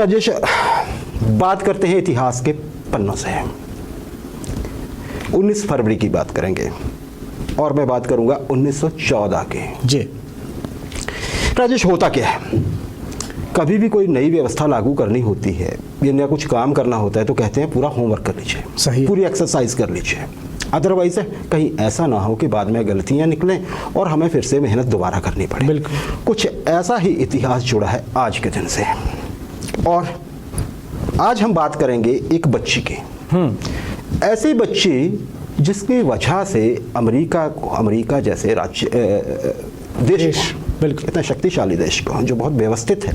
राजेश, बात करते हैं इतिहास के पन्नों से। 19 फरवरी की बात करेंगे और मैं बात करूंगा 1914 के। जी राजेश, होता क्या है, कभी भी कोई नई व्यवस्था लागू करनी होती है या कुछ काम करना होता है तो कहते हैं पूरा होमवर्क कर लीजिए, सही, पूरी एक्सरसाइज कर लीजिए, अदरवाइज कहीं ऐसा ना हो कि बाद में गलतियां निकलें और हमें फिर से मेहनत दोबारा करनी पड़े। बिल्कुल, कुछ ऐसा ही इतिहास जुड़ा है आज के दिन से। और आज हम बात करेंगे एक बच्ची की, ऐसी बच्ची जिसकी वजह से अमेरिका जैसे देश बिल्कुल इतना शक्तिशाली देश को, जो बहुत व्यवस्थित है,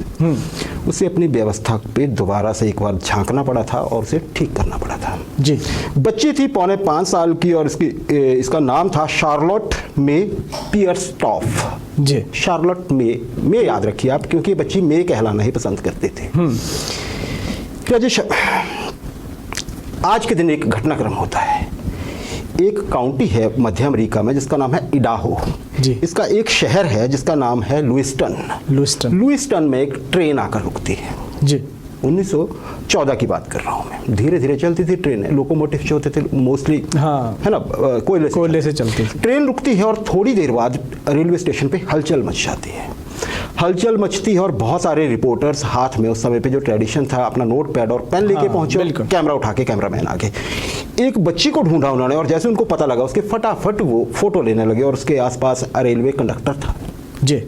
उसे अपनी व्यवस्था पे दोबारा से एक बार झांकना पड़ा था और उसे ठीक करना पड़ा था। जी, बच्ची थी 4.5 साल की और इसका नाम था शार्लोट मे पियर्सटॉफ। जी, शार्लोट मे याद रखिए आप, क्योंकि बच्ची मे कहलाना ही पसंद करते थे। राजेश, आज के दिन एक घटनाक्रम होता है। एक काउंटी है मध्य अमेरिका में जिसका नाम है इडाहो। जी, इसका एक शहर है जिसका नाम है लुइस्टन में एक ट्रेन आकर रुकती है। जी, 1914 की बात कर रहा हूँ मैं। धीरे धीरे चलती थी ट्रेनें, लोकोमोटिव जो होते थे मोस्टली, हाँ, है ना, कोयले से चलती थी। ट्रेन रुकती है और थोड़ी देर बाद रेलवे स्टेशन पे हलचल मच जाती है। हलचल मचती है और बहुत सारे रिपोर्टर्स हाथ में, उस समय पे जो ट्रेडिशन था, अपना नोट पैड और पेन लेके पहुंचे, कैमरा उठा के, कैमरामैन आगे एक बच्ची को ढूंढा उन्होंने, और जैसे उनको पता लगा उसके फटाफट वो फोटो लेने लगे। और उसके आसपास रेलवे कंडक्टर था जी,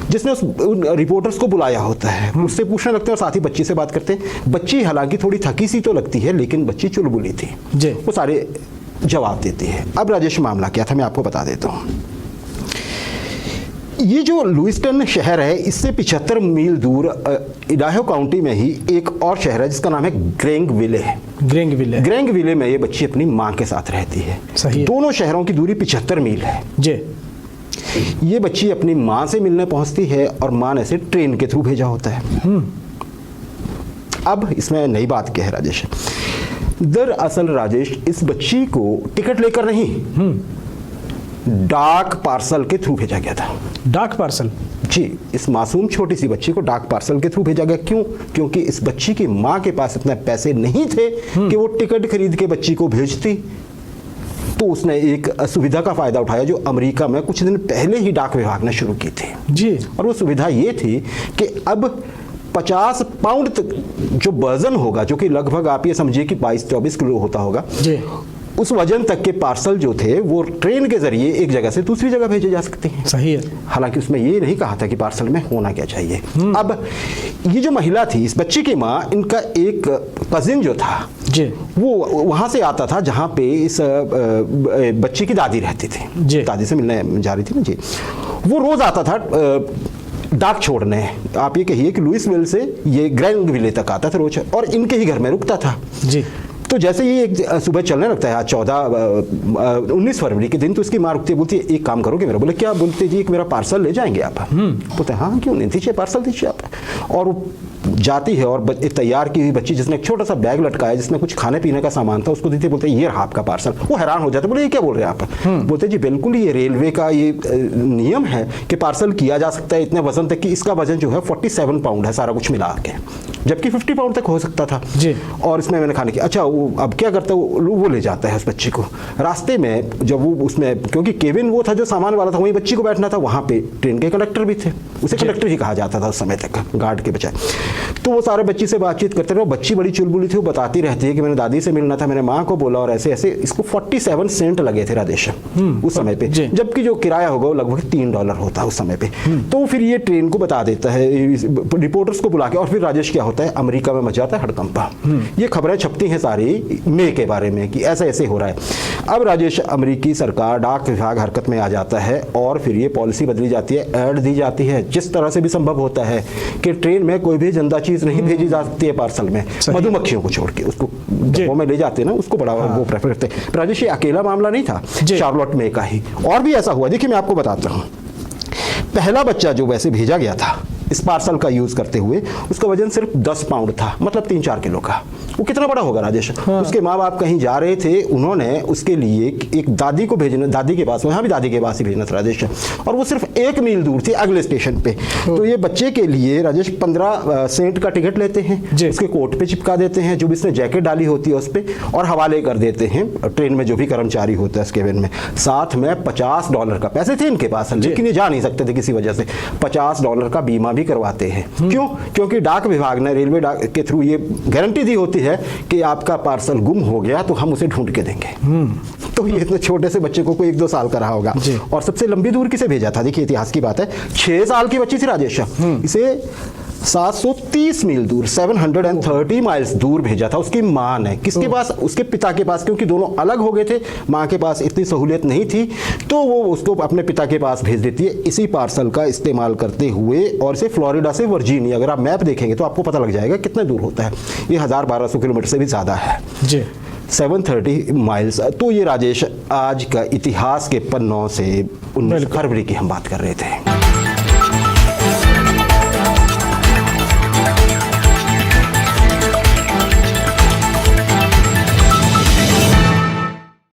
जिसने उन रिपोर्टर्स को बुलाया होता है, उससे पूछने लगते हैं और साथ ही बच्ची से बात करते हैं। बच्ची हालांकि थोड़ी थकी सी तो लगती है, लेकिन बच्ची चुलबुली थी जी, वो सारे जवाब देती है। अब राजेश, मामला क्या था मैं आपको बता देता हूँ। ये जो लुइस्टन शहर है, इससे 75 मील दूर इडाहो काउंटी में ही एक और शहर है जिसका नाम है ग्रेंगविले में ये बच्ची अपनी माँ के साथ रहती है। सही है। दोनों शहरों की दूरी 75 मील है। जी, ये बच्ची अपनी माँ से मिलने पहुंचती है और माँ ने इसे ट्रेन के थ्रू भेजा होता है। अब इसमें नई बात क्या है राजेश, दरअसल राजेश, इस बच्ची को टिकट लेकर नहीं, डाक पार्सल के थ्रू भेजा गया था। डाक पार्सल? जी, इस मासूम छोटी सी बच्ची को डाक पार्सल के थ्रू भेजा गया। क्यों? क्योंकि इस बच्ची की माँ के पास इतने पैसे नहीं थे कि वो टिकट खरीद के बच्ची को भेजती। तो उसने एक सुविधा का फायदा उठाया जो अमेरिका में कुछ दिन पहले ही डाक विभाग ने शुरू की थी। जी, और वो सुविधा ये थी कि अब 50 पाउंड तक जो वजन होगा, जो कि लगभग आप ये समझिए कि 22-24 किलो होता होगा, जी, उस वजन तक के पार्सल जो थे वो ट्रेन के जरिए एक जगह से दूसरी जगह भेजे जा सकते हैं। सही है। हालांकि उसमें ये नहीं कहा था कि पार्सल में होना क्या चाहिए। अब ये जो महिला थी, इस बच्ची की माँ, इनका एक कजिन जो था जी, वो वहां से आता था जहां पे इस बच्ची की दादी रहती थी। दादी से मिलने जा रही थी ना जी। वो रोज आता था डाक छोड़ने। आप ये कहिए कि लुइसविल से ये ग्रेंगविले तक आता था रोज और इनके ही घर में रुकता था जी। तो जैसे ही एक सुबह चलने लगता है, आज 19 फरवरी के दिन, तो इसकी माँ रुकती है, बोलती है एक काम करोगे मेरा? बोले क्या? बोलते जी एक मेरा पार्सल ले जाएंगे आप? बोलते हाँ क्यों नहीं, दीजिए पार्सल दीजिए आप। और वो जाती है और एक तैयार की हुई बच्ची जिसने एक छोटा सा बैग लटकाया जिसमें कुछ खाने पीने का सामान था उसको देती है। बोलते ये रहा आपका पार्सल। वो हैरान हो जाते, बोले ये क्या बोल रहे हैं आप? बोलते जी बिल्कुल ये रेलवे का ये नियम है कि पार्सल किया जा सकता है इतने वजन तक कि इसका वजन जो है 47 पाउंड है सारा कुछ मिला के, जबकि 50 पाउंड तक हो सकता था जी। और इसमें मैंने खाने की, अच्छा वो अब क्या करता है, वो ले जाता है उस बच्ची को। रास्ते में जब वो उसमें, क्योंकि केबिन वो था जो सामान वाला था, वहीं बच्ची को बैठना था, वहाँ पे ट्रेन के कंडक्टर भी थे, उसे कंडक्टर ही कहा जाता था उस समय तक, गार्ड के बजाय। तो वो सारे बच्ची से बातचीत करते रहे। बच्ची बड़ी चुलबुली थी, वो बताती रहती है कि मैंने दादी से मिलना था, मैंने माँ को बोला और ऐसे ऐसे। इसको 47 सेंट लगे थे राजेश उस समय पे, जबकि जो किराया होगा वो लगभग $3 होता उस समय पे। तो फिर ये ट्रेन को बता देता है, रिपोर्टर्स को बुला के। और फिर राजेश क्या होता है, अमेरिका में मच जाता है हड़कंपा। ये खबरें छपती हैं सारी मे के बारे में कि ऐसा ऐसे हो रहा है। अब राजेश, अमेरिकी सरकार, डाक विभाग हरकत में आ जाता है और फिर ये पॉलिसी बदली जाती है, ऐड दी जाती है जिस तरह से भी संभव होता है कि ट्रेन में कोई भी गंदा चीज नहीं भेजी जा सकती है पार्सल में, मधुमक्खियों को छोड़ के। उसको डब्बों में ले जाते हैं ना, उसको बड़ा वो प्रेफर करते हैं। राजेश ये अकेला मामला नहीं था शार्लोट में का ही, और भी ऐसा हुआ। देखिए मैं आपको बताता हूँ, पहला बच्चा जो वैसे भेजा गया था इस पार्सल का यूज करते हुए, उसका वजन सिर्फ 10 पाउंड था, मतलब 3-4 किलो का। वो कितना बड़ा होगा राजेश। उसके माँ बाप कहीं जा रहे थे, उन्होंने उसके लिए एक दादी को भेजना, दादी के पास, वहाँ भी दादी के पास ही भेजना था राजेश, और वो सिर्फ 1 मील दूर थी अगले स्टेशन पे। तो ये बच्चे के लिए राजेश 15 सेंट का टिकट लेते हैं, उसके कोट पे चिपका देते हैं, जो भी इसने जैकेट डाली होती है उस पे, और हवाले कर देते हैं ट्रेन में जो भी कर्मचारी होता है उस केबिन में। साथ में $50 का, पैसे थे इनके पास लेकिन ये जा नहीं सकते थे किसी वजह से, $50 का बीमा भी करवाते हैं। क्यों? क्योंकि डाक विभाग ने, रेलवे डाक के थ्रू ये गारंटी दी होती है कि आपका पार्सल गुम हो गया तो हम उसे ढूंढ के देंगे। तो ये इतने छोटे से बच्चे को कोई 1-2 साल का रहा होगा। और सबसे लंबी दूर किसे भेजा था, देखिए इतिहास की बात है, 6 साल की बच्ची थी राजेश, इसे 730 मील दूर, 730 माइल्स दूर भेजा था उसकी माँ ने। किसके पास? उसके पिता के पास, क्योंकि दोनों अलग हो गए थे, माँ के पास इतनी सहूलियत नहीं थी, तो वो उसको अपने पिता के पास भेज देती है इसी पार्सल का इस्तेमाल करते हुए। और इसे फ्लोरिडा से वर्जीनिया, अगर आप मैप देखेंगे तो आपको पता लग जाएगा कितना दूर होता है, ये 1200 किलोमीटर से भी ज़्यादा है जी, 730 माइल्स। तो ये राजेश आज का इतिहास के पन्नों से 19 फरवरी की हम बात कर रहे थे।